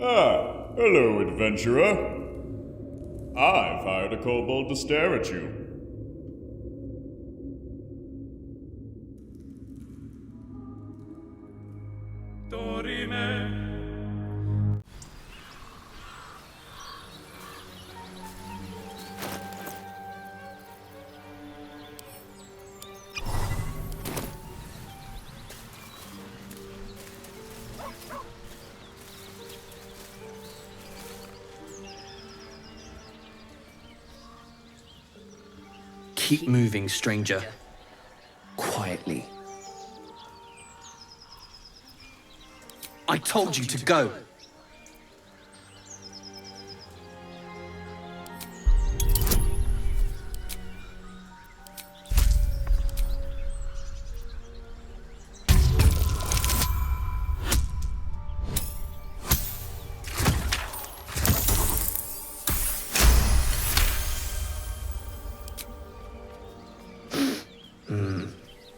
Ah, hello, adventurer. I've hired a kobold to stare at you. Dorime. Keep moving, stranger. Quietly. I told you to go!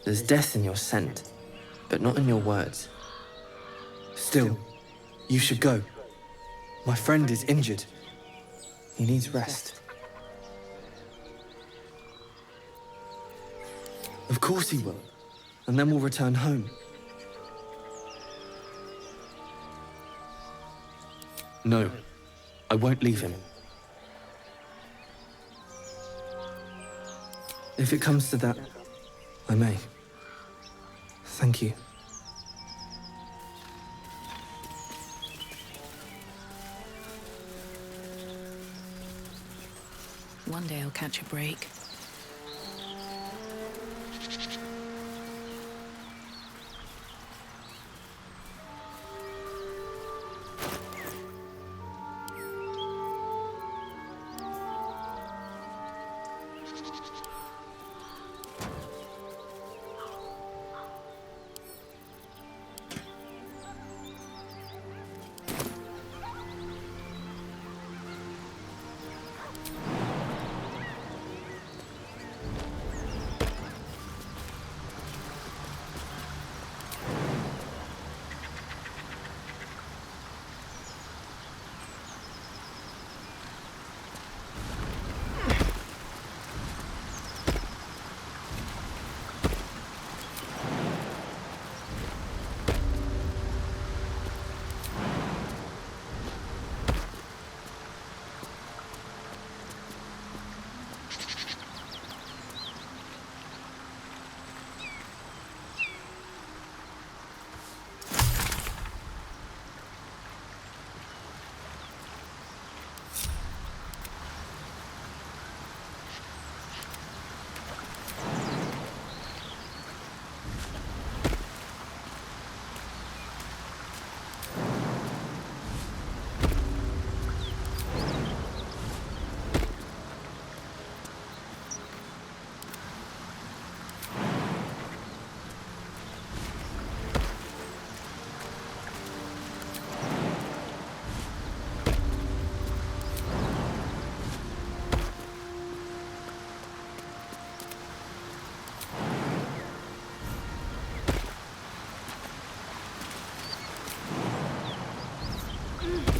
There's death in your scent, but not in your words. Still, you should go. My friend is injured. He needs rest. Of course he will, and then we'll return home. No, I won't leave him. If it comes to that, I may. Thank you. One day I'll catch a break.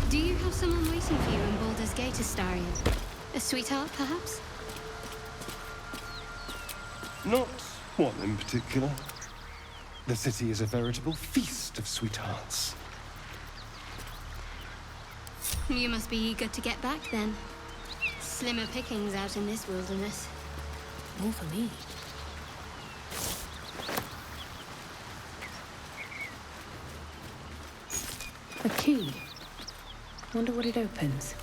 Do you have someone waiting for you in Baldur's Gate, Astarion? A sweetheart, perhaps? Not one in particular. The city is a veritable feast of sweethearts. You must be eager to get back, then. Slimmer pickings out in this wilderness. More for me. A key. Wonder what it opens.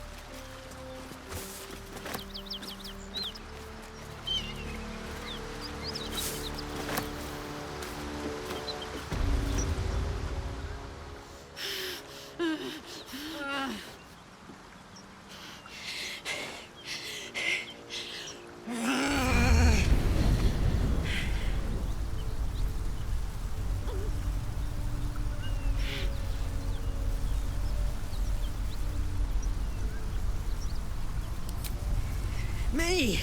Me?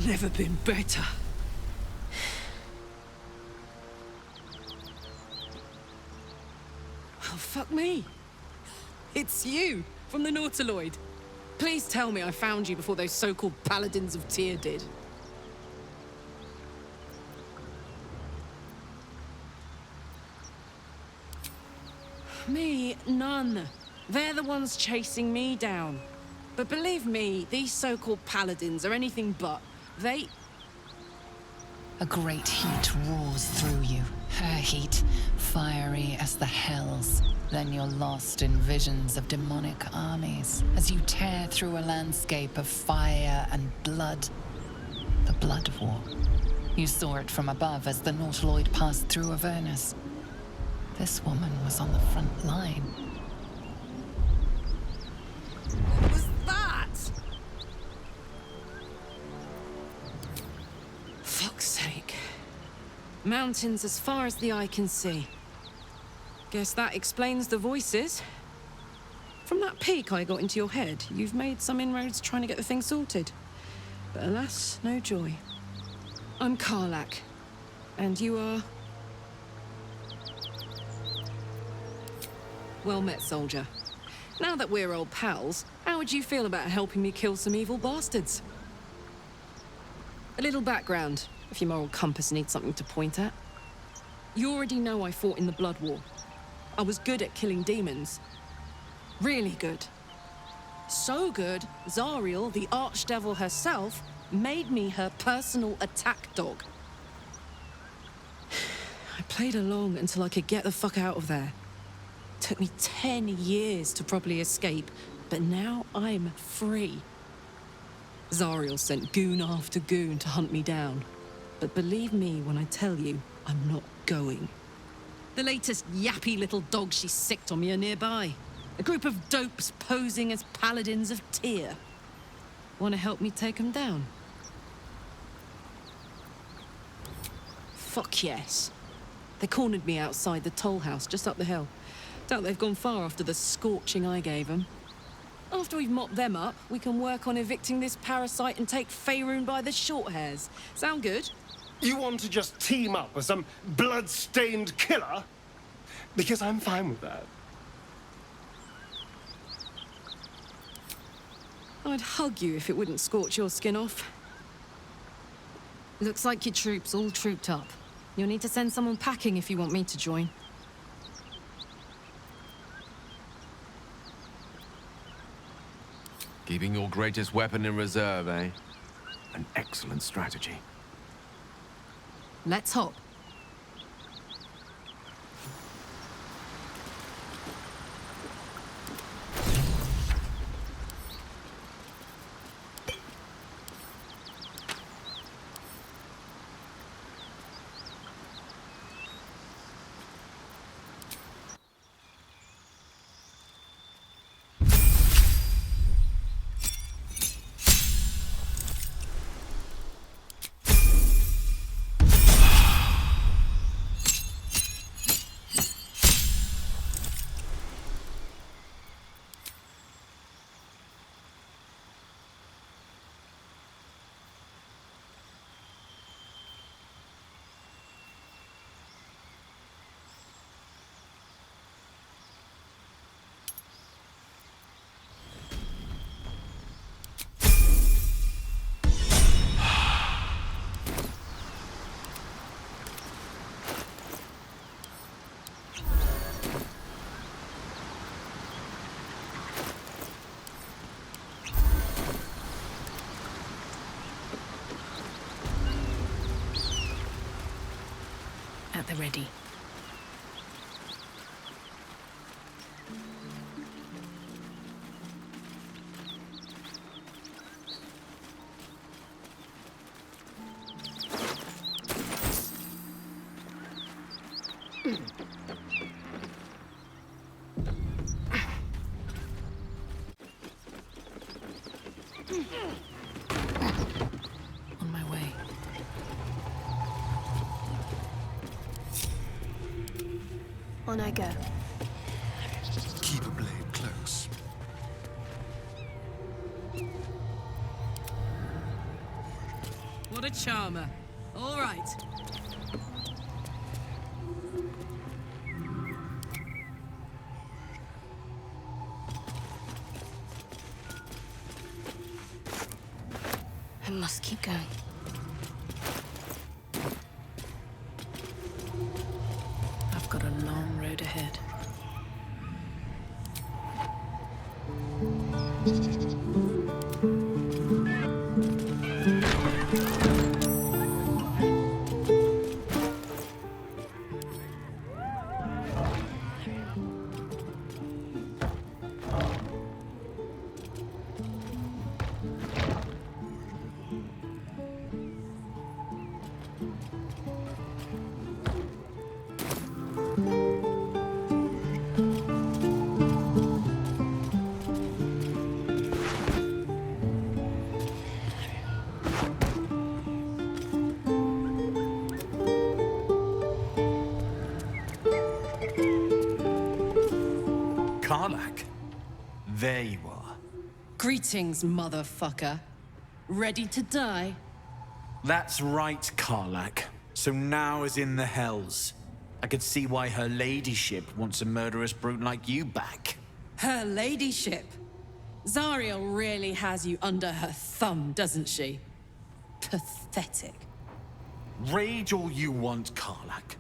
Never been better. Oh, fuck me. It's you, from the Nautiloid. Please tell me I found you before those so-called Paladins of Tyr did. Me, none. They're the ones chasing me down. But believe me, these so-called Paladins are anything but. They... A great heat roars through you. Her heat, fiery as the hells. Then you're lost in visions of demonic armies as you tear through a landscape of fire and blood. The Blood War. You saw it from above as the Nautiloid passed through Avernus. This woman was on the front line. What was that? Fuck's sake. Mountains as far as the eye can see. Guess that explains the voices. From that peek I got into your head, you've made some inroads trying to get the thing sorted. But alas, no joy. I'm Karlach. And you are... Well met, soldier. Now that we're old pals, how would you feel about helping me kill some evil bastards? A little background, if your moral compass needs something to point at. You already know I fought in the Blood War. I was good at killing demons. Really good. So good, Zariel, the archdevil herself, made me her personal attack dog. I played along until I could get the fuck out of there. Took me 10 years to properly escape, but now I'm free. Zariel sent goon after goon to hunt me down. But believe me when I tell you, I'm not going. The latest yappy little dogs she sicked on me are nearby. A group of dopes posing as Paladins of Tyr. Want to help me take them down? Fuck yes. They cornered me outside the toll house just up the hill. Doubt they've gone far after the scorching I gave them. After we've mopped them up, we can work on evicting this parasite and take Faerun by the short hairs. Sound good? You want to just team up with some blood-stained killer? Because I'm fine with that. I'd hug you if it wouldn't scorch your skin off. Looks like your troops all trooped up. You'll need to send someone packing if you want me to join. Keeping your greatest weapon in reserve, eh? An excellent strategy. Let's hop. At the ready. On my way. On I go. Keep a blade close. What a charmer. All right. must keep going. I've got a long road ahead. Karlak, there you are. Greetings, motherfucker. Ready to die? That's right, Karlak. So now is in the hells. I could see why her ladyship wants a murderous brute like you back. Her ladyship. Zariel really has you under her thumb, doesn't she? Pathetic. Rage all you want, Karlak.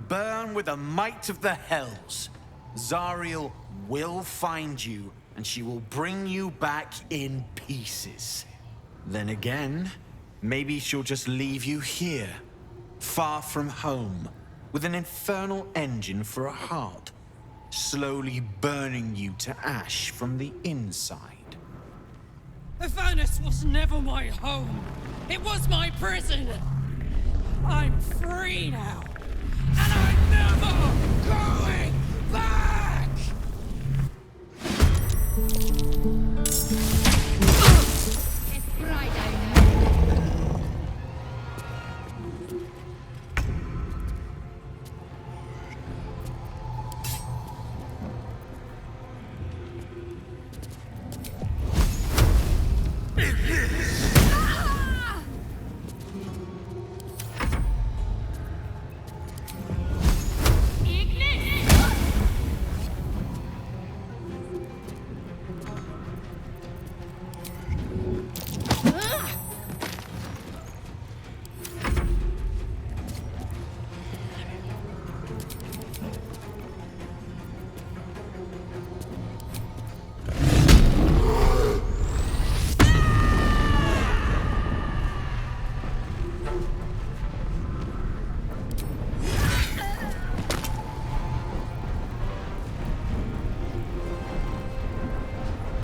Burn with the might of the hells. Zariel will find you, and she will bring you back in pieces. Then again, maybe she'll just leave you here, far from home, with an infernal engine for a heart, slowly burning you to ash from the inside. Avernus was never my home. It was my prison. I'm free now, and I'm never going back! It's bright out there.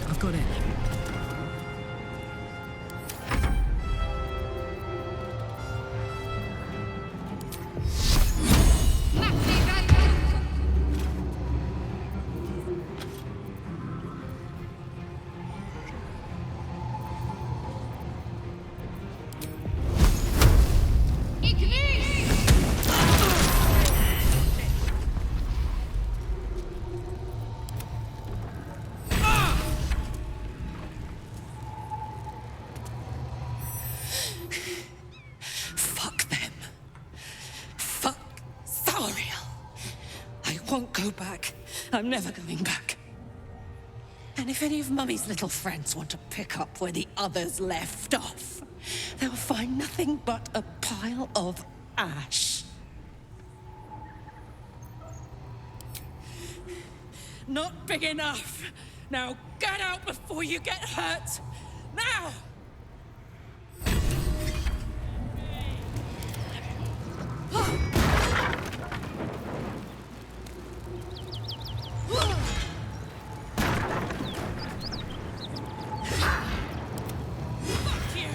I've got it. Fuck them. Fuck Zariel. I won't go back. I'm never going back. And if any of Mummy's little friends want to pick up where the others left off, they'll find nothing but a pile of ash. Not big enough. Now get out before you get hurt. Now! Fuck you!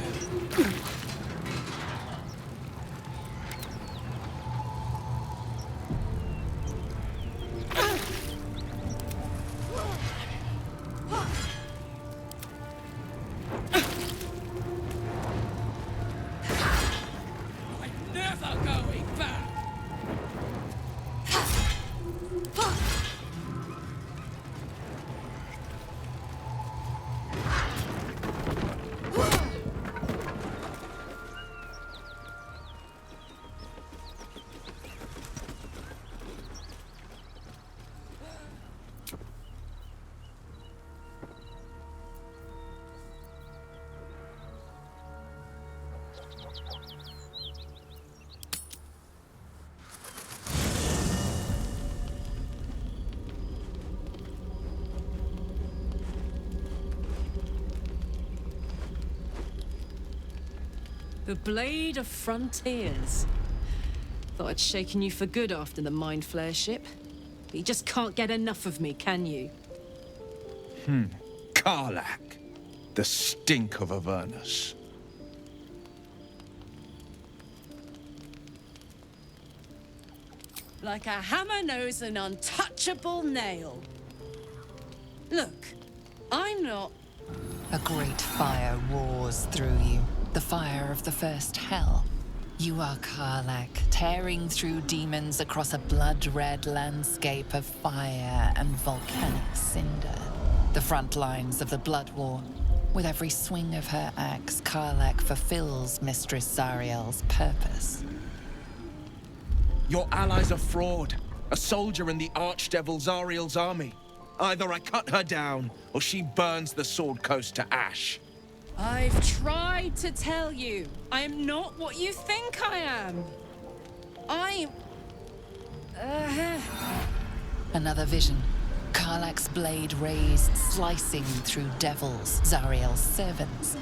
The Blade of Frontiers. Thought I'd shaken you for good after the Mind Flare ship. But you just can't get enough of me, can you? Karlak. The stink of Avernus. Like a hammer knows an untouchable nail. Look, I'm not... A great fire roars through you, the fire of the first hell. You are Karlak, tearing through demons across a blood-red landscape of fire and volcanic cinder. The front lines of the Blood War. With every swing of her axe, Karlak fulfills Mistress Zariel's purpose. Your ally's a fraud. A soldier in the Archdevil Zariel's army. Either I cut her down, or she burns the Sword Coast to ash. I've tried to tell you. I am not what you think I am. I'm... Another vision. Karlak's blade raised, slicing through devils, Zariel's servants,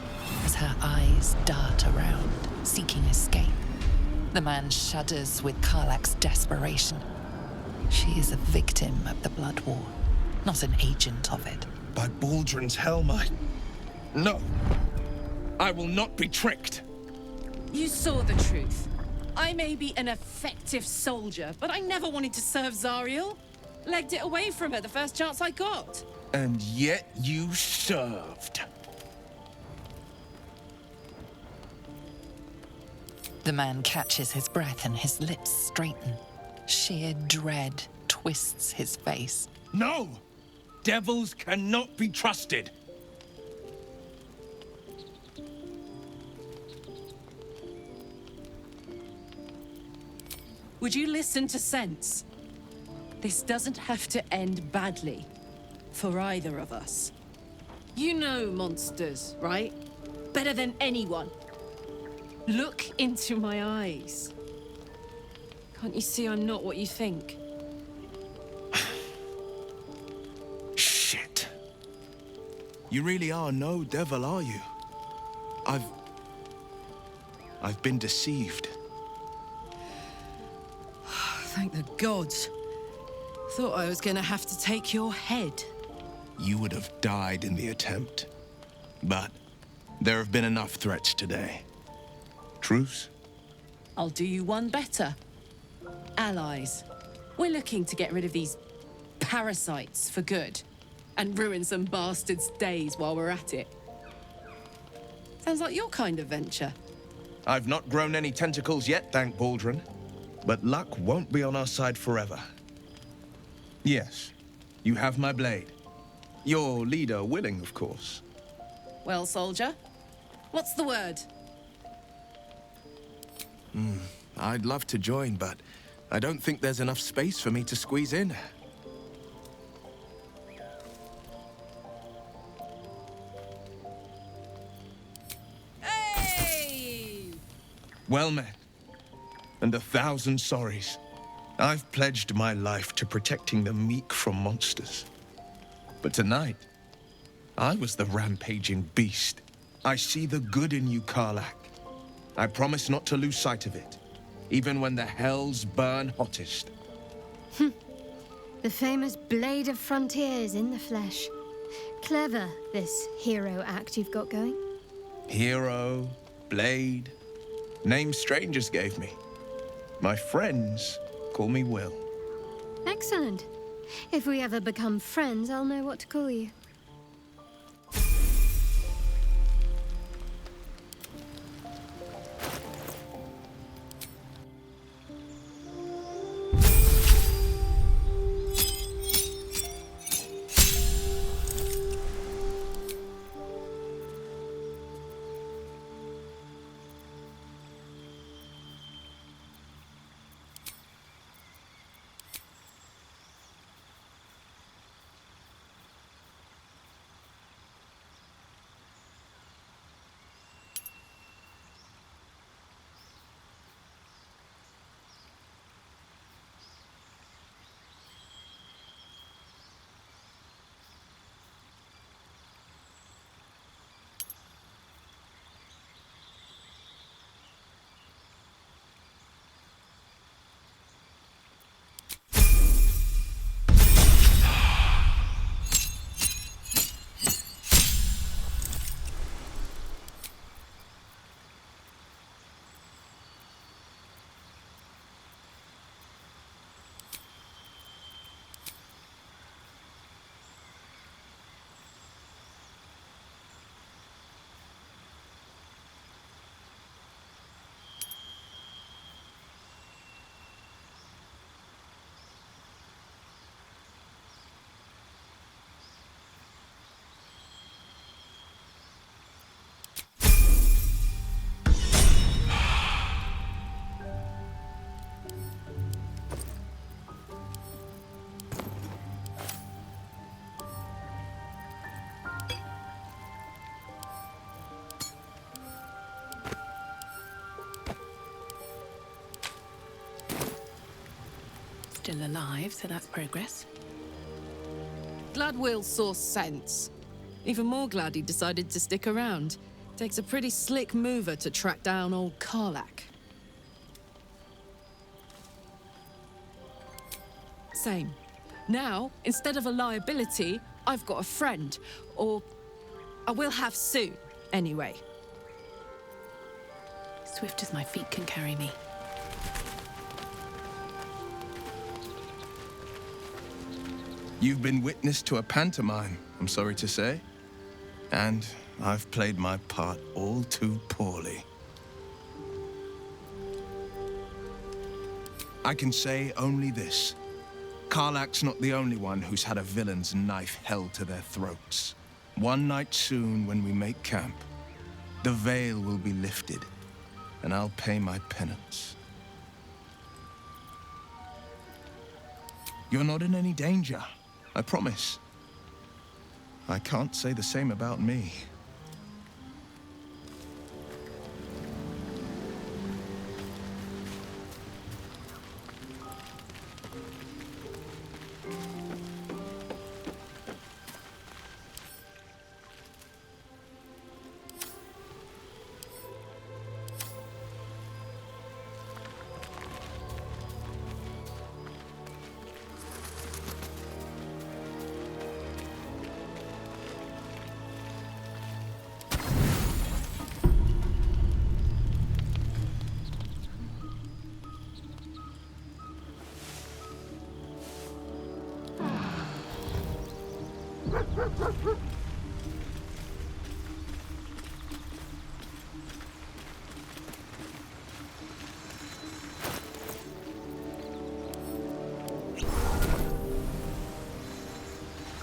as her eyes dart around, seeking escape. The man shudders with Karlak's desperation. She is a victim of the Blood War, not an agent of it. By Baldrin's helm, No! I will not be tricked! You saw the truth. I may be an effective soldier, but I never wanted to serve Zariel. Legged it away from her the first chance I got. And yet you served. The man catches his breath and his lips straighten. Sheer dread twists his face. No! Devils cannot be trusted! Would you listen to sense? This doesn't have to end badly. For either of us. You know monsters, right? Better than anyone. Look into my eyes. Can't you see I'm not what you think? Shit. You really are no devil, are you? I've been deceived. Thank the gods. Thought I was gonna have to take your head. You would have died in the attempt. But there have been enough threats today. Truce? I'll do you one better. Allies. We're looking to get rid of these parasites for good. And ruin some bastards' days while we're at it. Sounds like your kind of venture. I've not grown any tentacles yet, thank Baldrin. But luck won't be on our side forever. Yes, you have my blade. Your leader willing, of course. Well, soldier, what's the word? I'd love to join, but I don't think there's enough space for me to squeeze in. Hey! Well met. And 1,000 sorries. I've pledged my life to protecting the meek from monsters. But tonight, I was the rampaging beast. I see the good in you, Karlak. I promise not to lose sight of it, even when the hells burn hottest. The famous Blade of Frontiers in the flesh. Clever, this hero act you've got going. Hero, blade, names strangers gave me. My friends call me Will. Excellent. If we ever become friends, I'll know what to call you. still alive, so that's progress. Glad Will saw sense. Even more glad he decided to stick around. Takes a pretty slick mover to track down old Karlak. Same. Now, instead of a liability, I've got a friend. Or I will have soon, anyway. Swift as my feet can carry me. You've been witness to a pantomime, I'm sorry to say. And I've played my part all too poorly. I can say only this. Karlak's not the only one who's had a villain's knife held to their throats. One night soon, when we make camp, the veil will be lifted, and I'll pay my penance. You're not in any danger, I promise. I can't say the same about me.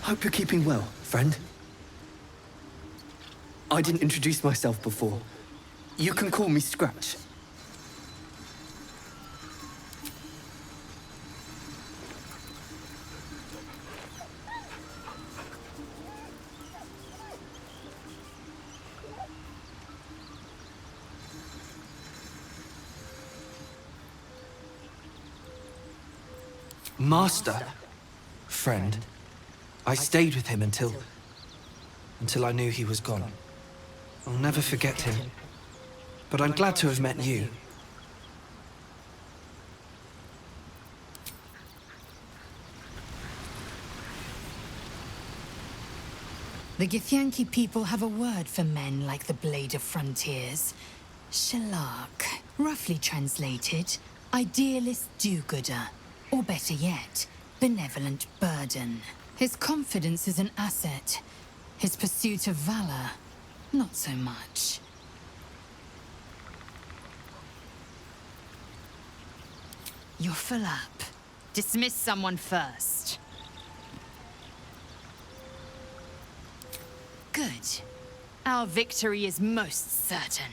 Hope you're keeping well, friend. I didn't introduce myself before. You can call me Scratch. Master? Friend? I stayed with him until I knew he was gone. I'll never forget him. But I'm glad to have met you. The Githyanki people have a word for men like the Blade of Frontiers. Shalak. Roughly translated, idealist do-gooder. Or better yet, benevolent burden. His confidence is an asset. His pursuit of valor, not so much. You're full up. Dismiss someone first. Good. Our victory is most certain.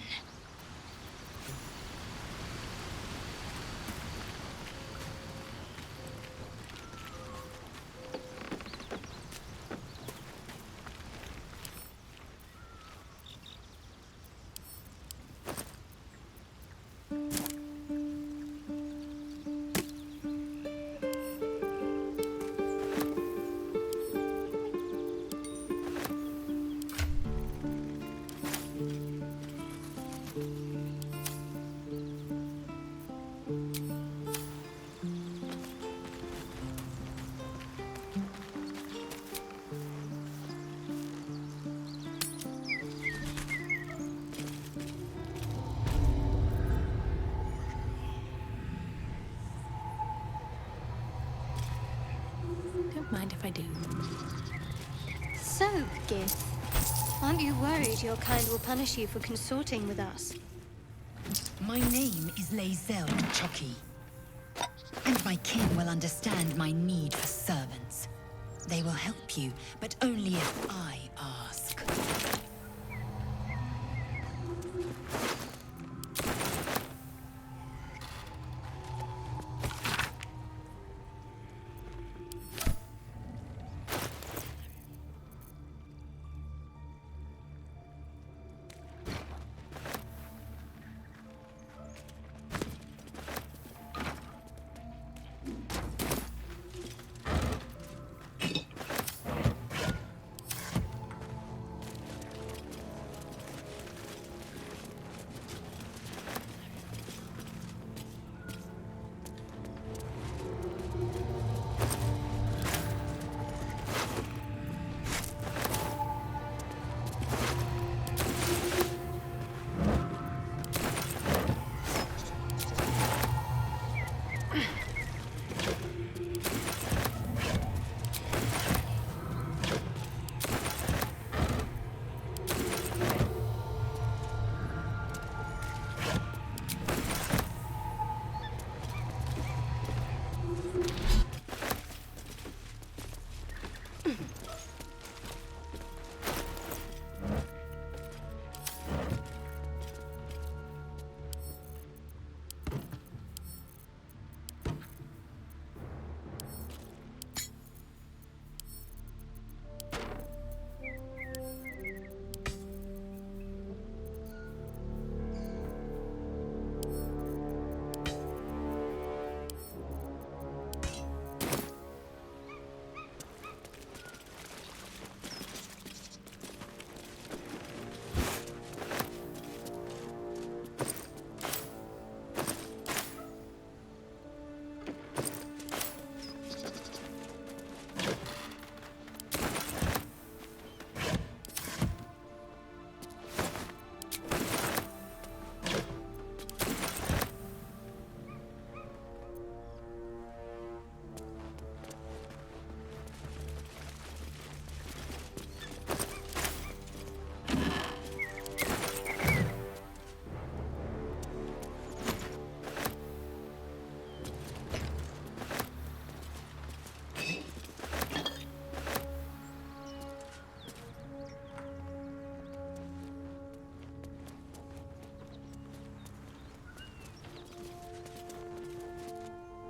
Don't mind if I do. So, Gith, aren't you worried your kind will punish you for consorting with us? My name is Lae'zel Chucky. And my kin will understand my need for servants. They will help you, but only if I ask.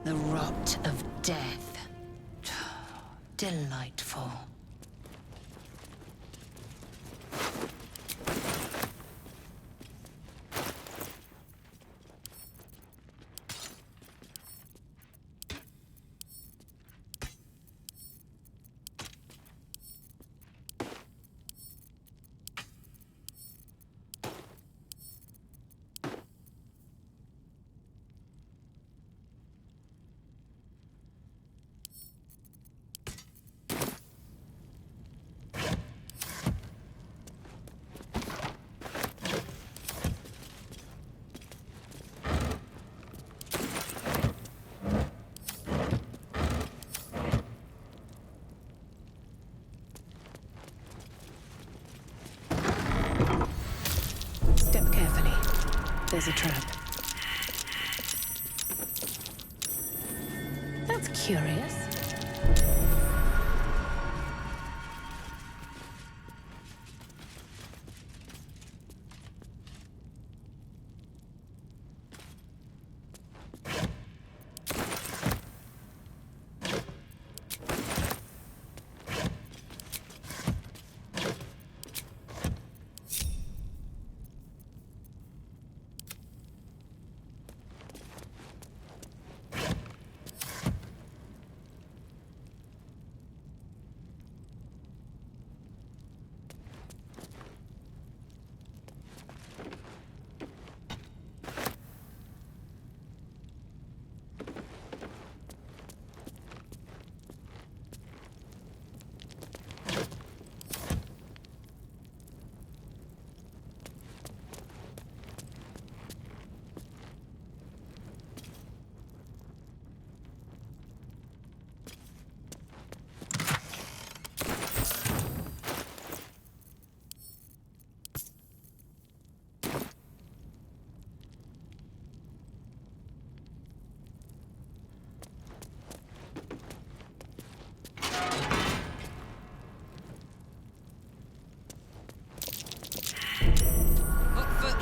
The rot of death. Delightful. Step carefully. There's a trap. That's curious.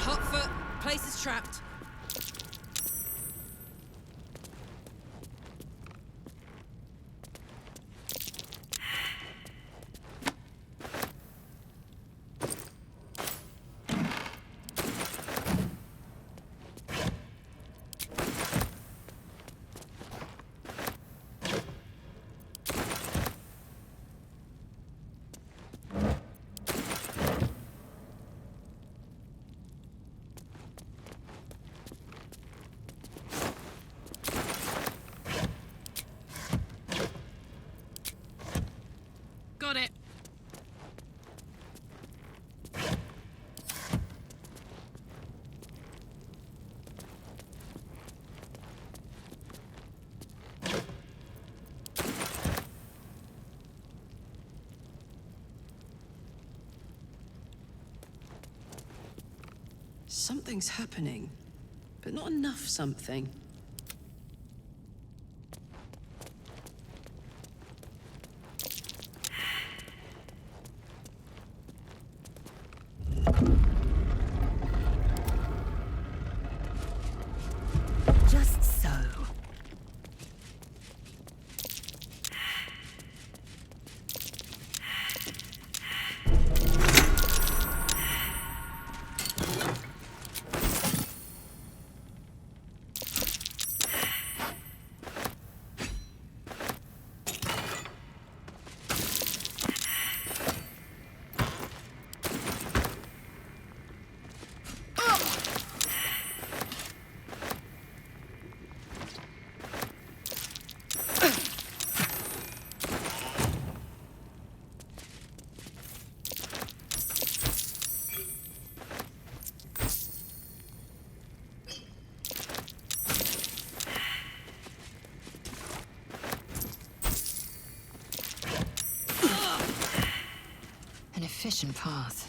Hot foot. Place is trapped. Got it. Something's happening, but not enough something. efficient path.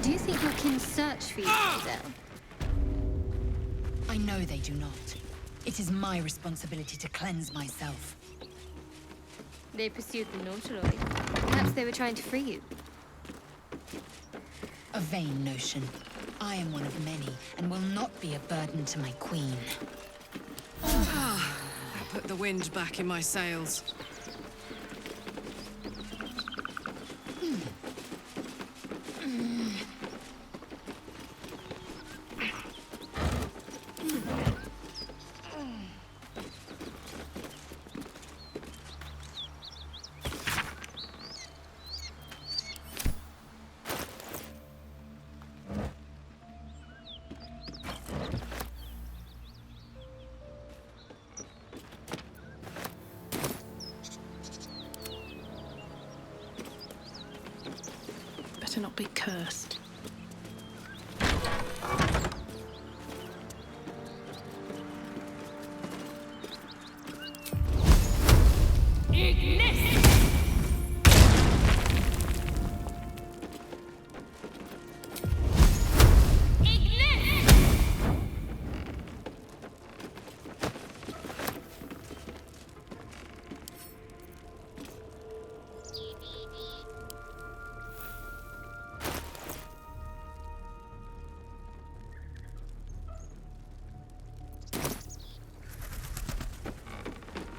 Do you think your kin search for you, Adele? I know they do not. It is my responsibility to cleanse myself. They pursued the Nautiloid. Perhaps they were trying to free you. A vain notion. I am one of many, and will not be a burden to my queen. I put the wind back in my sails. Better not be cursed.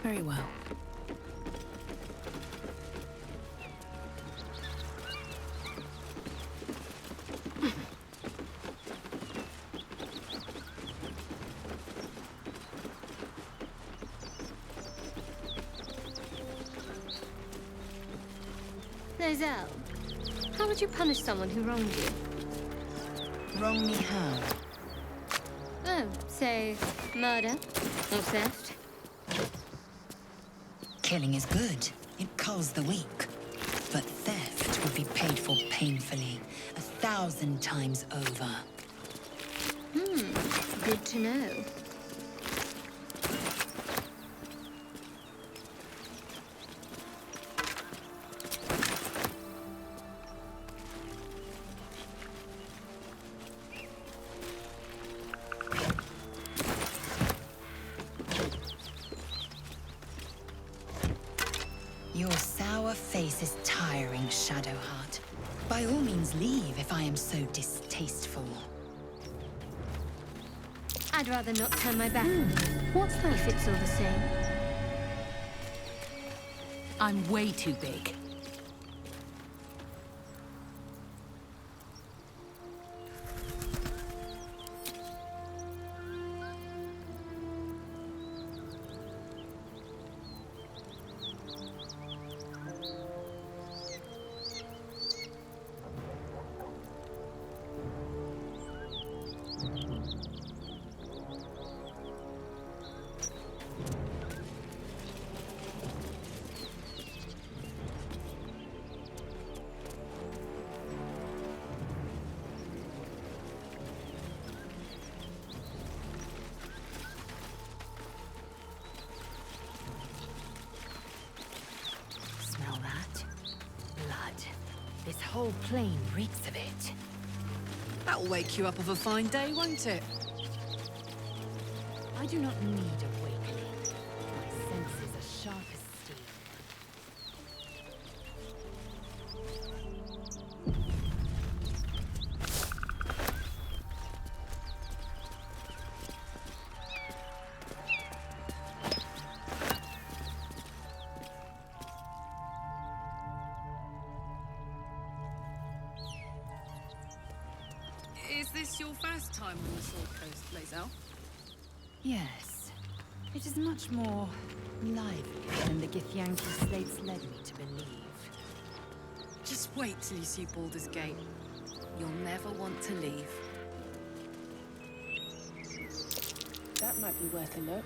Very well. Lozelle, how would you punish someone who wronged you? Wrong me how? Oh, say, murder or theft? Killing is good. It culls the weak. But theft would be paid for painfully, 1,000 times over. Good to know. Your sour face is tiring, Shadowheart. By all means leave if I am so distasteful. I'd rather not turn my back on you. What's that? If it's all the same. I'm way too big. Smell that? Blood. This whole plain reeks of it. That'll wake you up of a fine day, won't it? I do not need awakening. My senses are sharp as steel. Is this your first time on the Sword Coast, Lozelle? Yes. It is much more lively than the Githyanki slates led me to believe. Just wait till you see Baldur's Gate. You'll never want to leave. That might be worth a look.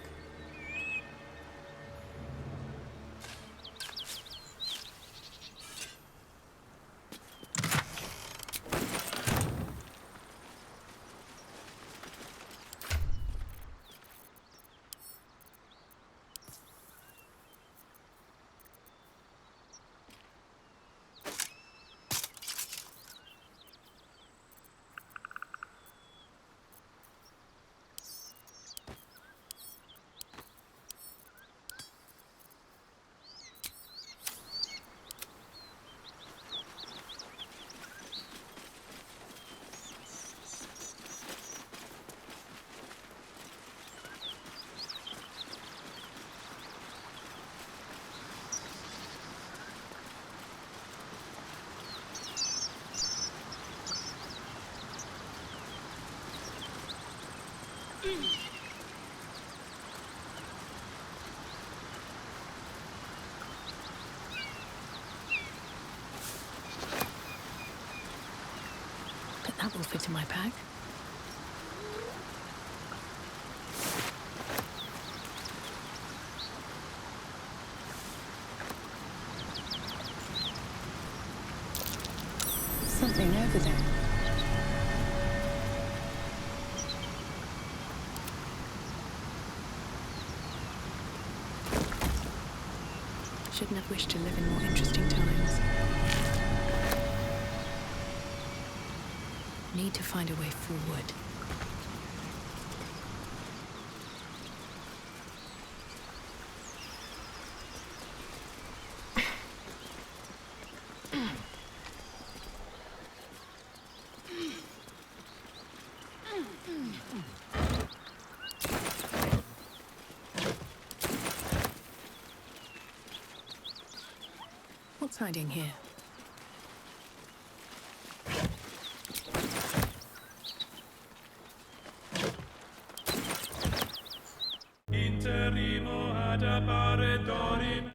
But that will fit in my bag. Something over there. Shouldn't have wished to live in more interesting times. Need to find a way forward. What's hiding here?